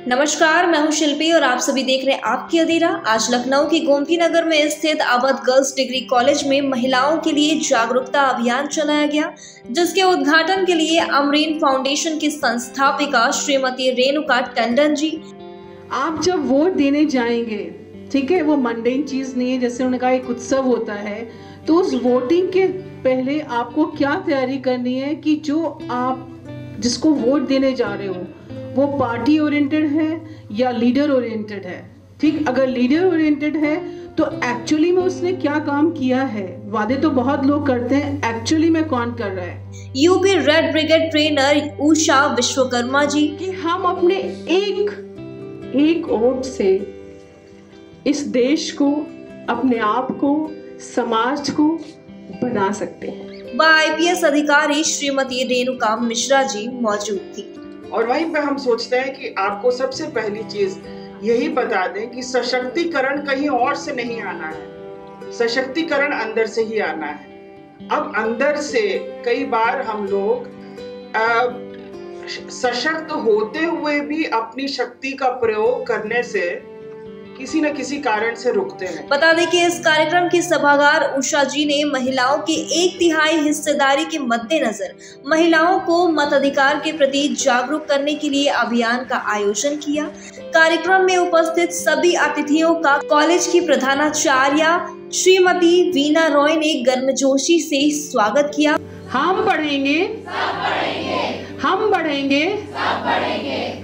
नमस्कार, मैं हूं शिल्पी और आप सभी देख रहे हैं आपकी अधीरा। आज लखनऊ की गोमती नगर में स्थित अवध गर्ल्स डिग्री कॉलेज में महिलाओं के लिए जागरूकता अभियान चलाया गया, जिसके उद्घाटन के लिए अमरीन फाउंडेशन की संस्थापिका श्रीमती रेणुका टंडन जी। आप जब वोट देने जाएंगे, ठीक है, वो मंडेन चीज नहीं है, जैसे उन्होंने कहा एक उत्सव होता है, तो उस वोटिंग के पहले आपको क्या तैयारी करनी है कि जो आप जिसको वोट देने जा रहे हो वो पार्टी ओरिएंटेड है या लीडर ओरिएंटेड है। ठीक, अगर लीडर ओरिएंटेड है तो एक्चुअली में उसने क्या काम किया है। वादे तो बहुत लोग करते हैं, एक्चुअली में कौन कर रहा है। UP red brigade trainer Usha Vishwakarma ji कि हम अपने एक वोट से इस देश को, अपने आप को, समाज को बना सकते हैं। IPS अधिकारी श्रीमती रेणुका मिश्रा जी मौजूद थी। और वहीं पे हम सोचते हैं कि आपको सबसे पहली चीज यही बता दें कि सशक्तिकरण कहीं और से नहीं आना है, सशक्तिकरण अंदर से ही आना है। अब अंदर से कई बार हम लोग सशक्त होते हुए भी अपनी शक्ति का प्रयोग करने से किसी न किसी कारण से रुकते हैं। बता दें कि इस कार्यक्रम की सभागार उषा जी ने महिलाओं के 1/3 हिस्सेदारी के मद्देनजर महिलाओं को मताधिकार के प्रति जागरूक करने के लिए अभियान का आयोजन किया। कार्यक्रम में उपस्थित सभी अतिथियों का कॉलेज की प्रधानाचार्य श्रीमती वीना रॉय ने गर्मजोशी से स्वागत किया। हम पढ़ेंगे, हम बढ़ेंगे,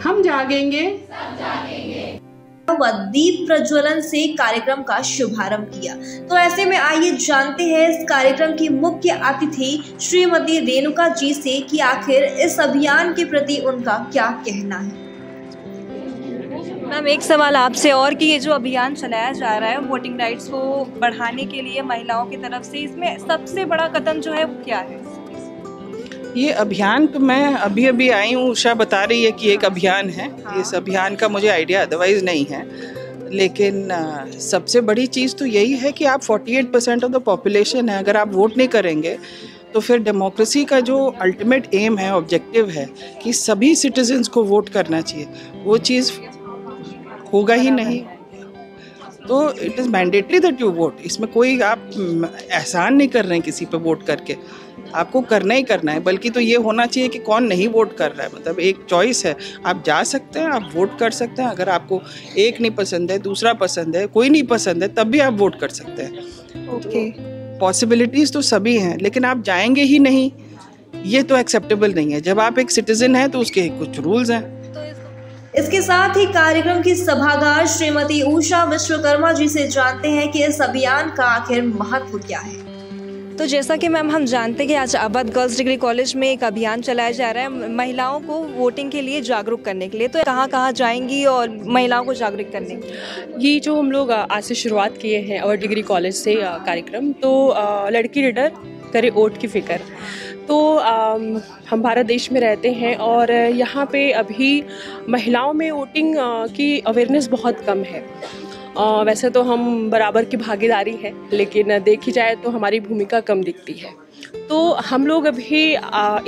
हम जागेंगे, व दीप प्रज्वलन से कार्यक्रम का शुभारंभ किया। तो ऐसे में आइए जानते हैं इस कार्यक्रम की मुख्य अतिथि श्रीमती रेणुका जी से कि आखिर इस अभियान के प्रति उनका क्या कहना है। मैम, एक सवाल आपसे और कि ये जो अभियान चलाया जा रहा है वोटिंग राइट्स को बढ़ाने के लिए महिलाओं की तरफ से, इसमें सबसे बड़ा कदम जो है वो क्या है? ये अभियान तो मैं अभी आई हूँ, उषा बता रही है कि एक अभियान है। इस अभियान का मुझे आइडिया अदरवाइज नहीं है, लेकिन सबसे बड़ी चीज़ तो यही है कि आप 48% ऑफ द पॉपुलेशन है, अगर आप वोट नहीं करेंगे तो फिर डेमोक्रेसी का जो अल्टीमेट एम है, ऑब्जेक्टिव है कि सभी सिटीजन्स को वोट करना चाहिए, वो चीज़ होगा ही नहीं। तो it is mandatory that you won't. इसमें कोई आप एहसान नहीं कर रहे हैं किसी पे वोट करके, आपको करना ही करना है। बल्कि तो ये होना चाहिए कि कौन नहीं वोट कर रहा है, मतलब एक चॉइस है, आप जा सकते हैं, आप वोट कर सकते हैं। अगर आपको एक नहीं पसंद है, दूसरा पसंद है, कोई नहीं पसंद है, तब भी आप वोट कर सकते हैं। ओके, पॉसिबिलिटीज़ तो सभी हैं, लेकिन आप जाएंगे ही नहीं, ये तो एक्सेप्टेबल नहीं है। जब आप एक सिटीजन हैं तो उसके कुछ रूल्स हैं। इसके साथ ही कार्यक्रम की सभागार श्रीमती उषा विश्वकर्मा जी से जानते हैं कि इस अभियान का आखिर महत्व क्या है। तो जैसा कि मैम हम जानते हैं कि आज अवध गर्ल्स डिग्री कॉलेज में एक अभियान चलाया जा रहा है महिलाओं को वोटिंग के लिए जागरूक करने के लिए, तो कहाँ कहाँ जाएंगी और महिलाओं को जागरूक करने के लिए? ये जो हम लोग आज से शुरुआत किए हैं अवध डिग्री कॉलेज से कार्यक्रम, तो लड़की लीडर करे वोट की फिक्र। तो हम भारत देश में रहते हैं और यहाँ पे अभी महिलाओं में वोटिंग की अवेयरनेस बहुत कम है। वैसे तो हम बराबर की भागीदारी है, लेकिन देखी जाए तो हमारी भूमिका कम दिखती है। तो हम लोग अभी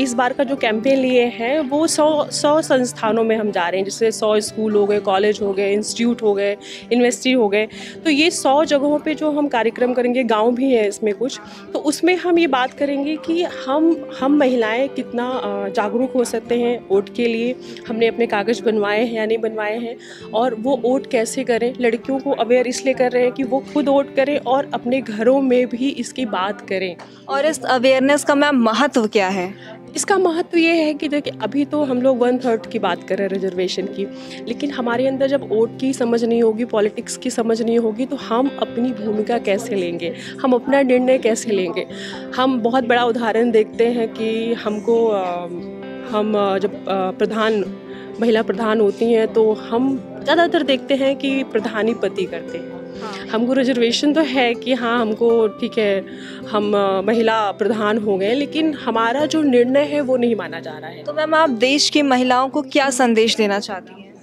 इस बार का जो कैंपेन लिए हैं वो 100 संस्थानों में हम जा रहे हैं, जैसे 100 स्कूल हो गए, कॉलेज हो गए, इंस्टीट्यूट हो गए, यूनिवर्सिटी हो गए। तो ये 100 जगहों पे जो हम कार्यक्रम करेंगे, गांव भी है इसमें कुछ, तो उसमें हम ये बात करेंगे कि हम महिलाएं कितना जागरूक हो सकते हैं वोट के लिए। हमने अपने कागज़ बनवाए हैं या नहीं बनवाए हैं, और वो वोट कैसे करें। लड़कियों को अवेयर इसलिए कर रहे हैं कि वो खुद वोट करें और अपने घरों में भी इसकी बात करें। और इस अवेयरनेस का मैम महत्व क्या है? इसका महत्व ये है कि देखिए, अभी तो हम लोग 1/3 की बात कर रहे हैं रिजर्वेशन की, लेकिन हमारे अंदर जब वोट की समझ नहीं होगी, पॉलिटिक्स की समझ नहीं होगी, तो हम अपनी भूमिका कैसे लेंगे, हम अपना निर्णय कैसे लेंगे। हम बहुत बड़ा उदाहरण देखते हैं कि हमको हम जब महिला प्रधान होती हैं तो हम ज़्यादातर देखते हैं कि प्रधानी पति करते हैं। हमको रिजर्वेशन तो है कि हाँ, हमको ठीक है, हम महिला प्रधान हो गए, लेकिन हमारा जो निर्णय है वो नहीं माना जा रहा है। तो मैम, आप देश की महिलाओं को क्या संदेश देना चाहती हैं?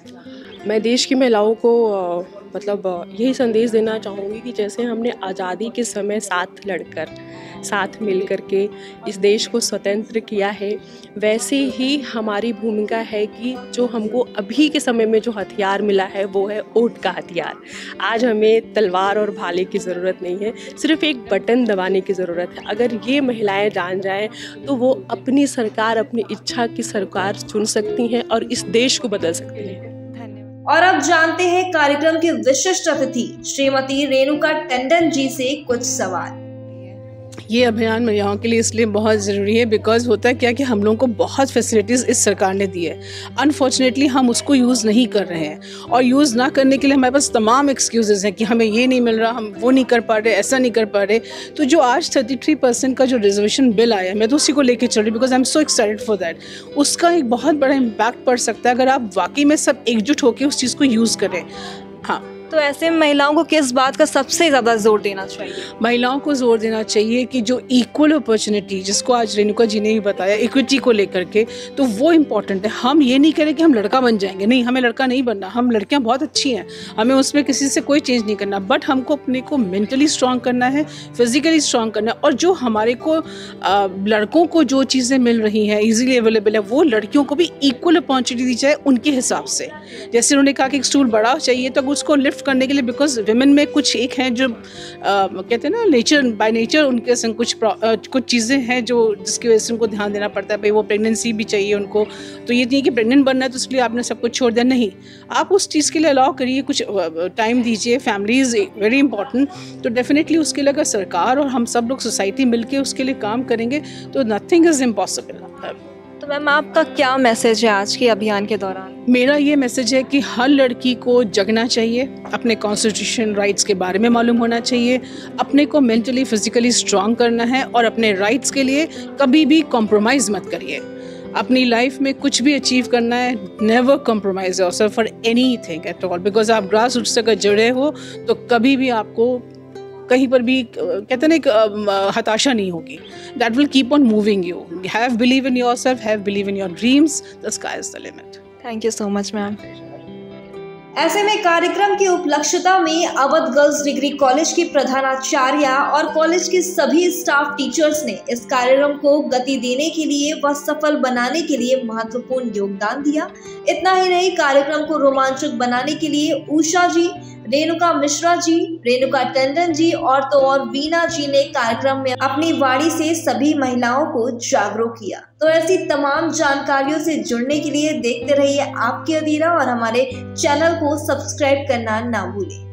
मैं देश की महिलाओं को मतलब यही संदेश देना चाहूँगी कि जैसे हमने आज़ादी के समय साथ लड़कर, साथ मिलकर के इस देश को स्वतंत्र किया है, वैसे ही हमारी भूमिका है कि जो हमको अभी के समय में जो हथियार मिला है वो है वोट का हथियार। आज हमें तलवार और भाले की ज़रूरत नहीं है, सिर्फ एक बटन दबाने की ज़रूरत है। अगर ये महिलाएं जान जाएं तो वो अपनी सरकार, अपनी इच्छा की सरकार चुन सकती हैं और इस देश को बदल सकती हैं। और अब जानते हैं कार्यक्रम के विशिष्ट अतिथि श्रीमती रेणुका टंडन जी से कुछ सवाल। ये अभियान महिलाओं के लिए इसलिए बहुत ज़रूरी है बिकॉज होता है क्या कि हम लोगों को बहुत फैसिलिटीज़ इस सरकार ने दी है, अनफॉर्चुनेटली हम उसको यूज़ नहीं कर रहे हैं, और यूज़ ना करने के लिए हमारे पास तमाम एक्सक्यूज़ेज़ हैं कि हमें ये नहीं मिल रहा, हम वो नहीं कर पा रहे, ऐसा नहीं कर पा रहे। तो जो आज 33% का जो रिजर्वेशन बिल आया है, मैं तो उसी को लेकर चल रही because I am so excited for that. उसका एक बहुत बड़ा इम्पैक्ट पड़ सकता है अगर आप वाकई में सब एकजुट होकर उस चीज़ को यूज़ करें। हाँ, तो ऐसे में महिलाओं को किस बात का सबसे ज़्यादा जोर देना चाहिए? महिलाओं को जोर देना चाहिए कि जो इक्वल अपॉर्चुनिटी, जिसको आज रेणुका जी ने भी बताया, इक्विटी को लेकर के, तो वो इम्पॉर्टेंट है। हम ये नहीं करें कि हम लड़का बन जाएंगे, नहीं, हमें लड़का नहीं बनना। हम लड़कियां बहुत अच्छी हैं, हमें उसमें किसी से कोई चेंज नहीं करना, बट हमको अपने को मेंटली स्ट्रांग करना है, फिजिकली स्ट्रांग करना है। और जो हमारे को लड़कों को जो चीज़ें मिल रही हैं ईजिली अवेलेबल है, वो लड़कियों को भी इक्वल अपॉर्चुनिटी दी जाए उनके हिसाब से। जैसे उन्होंने कहा कि एक स्टूल बड़ा चाहिए तो उसको लिफ्ट करने के लिए, बिकॉज विमेन में कुछ एक हैं जो कहते हैं ना, नेचर बाय नेचर उनके संग कुछ चीज़ें हैं जो जिसकी वजह से उनको ध्यान देना पड़ता है। भाई वो प्रेगनेंसी भी चाहिए उनको, तो ये नहीं कि प्रेग्नेंट बनना है तो इसलिए आपने सब कुछ छोड़ दिया, नहीं, आप उस चीज़ के लिए अलाउ करिए, कुछ टाइम दीजिए। Family is very important. तो डेफिनेटली उसके लिए अगर सरकार और हम सब लोग सोसाइटी मिलके उसके लिए काम करेंगे तो नथिंग इज़ इम्पॉसिबल। तो मैम, आपका क्या मैसेज है आज के अभियान के दौरान? मेरा ये मैसेज है कि हर लड़की को जगना चाहिए, अपने कॉन्स्टिट्यूशन राइट्स के बारे में मालूम होना चाहिए, अपने को मेंटली फिजिकली स्ट्रांग करना है और अपने राइट्स के लिए कभी भी कॉम्प्रोमाइज़ मत करिए। अपनी लाइफ में कुछ भी अचीव करना है, never compromise yourself for anything at all, because आप ग्रास रूट से अगर जुड़े हो तो कभी भी आपको कहीं पर भी कहते हैं ना हताशा नहीं होगी। That will keep on moving you. Have believe in yourself, have believe in your dreams, the sky is the limit. Thank you so much ma'am. ऐसे में कार्यक्रम की उपलक्षता में अवध गर्ल्स डिग्री कॉलेज की प्रधानाचार्य और कॉलेज के सभी स्टाफ टीचर्स ने इस कार्यक्रम को गति देने के लिए व सफल बनाने के लिए महत्वपूर्ण योगदान दिया। इतना ही नहीं, कार्यक्रम को रोमांचक बनाने के लिए उषा जी, रेणुका मिश्रा जी, रेणुका टंडन जी और तो और वीना जी ने कार्यक्रम में अपनी वाणी से सभी महिलाओं को जागरूक किया। तो ऐसी तमाम जानकारियों से जुड़ने के लिए देखते रहिए आपकी अधीरा और हमारे चैनल को सब्सक्राइब करना ना भूलें।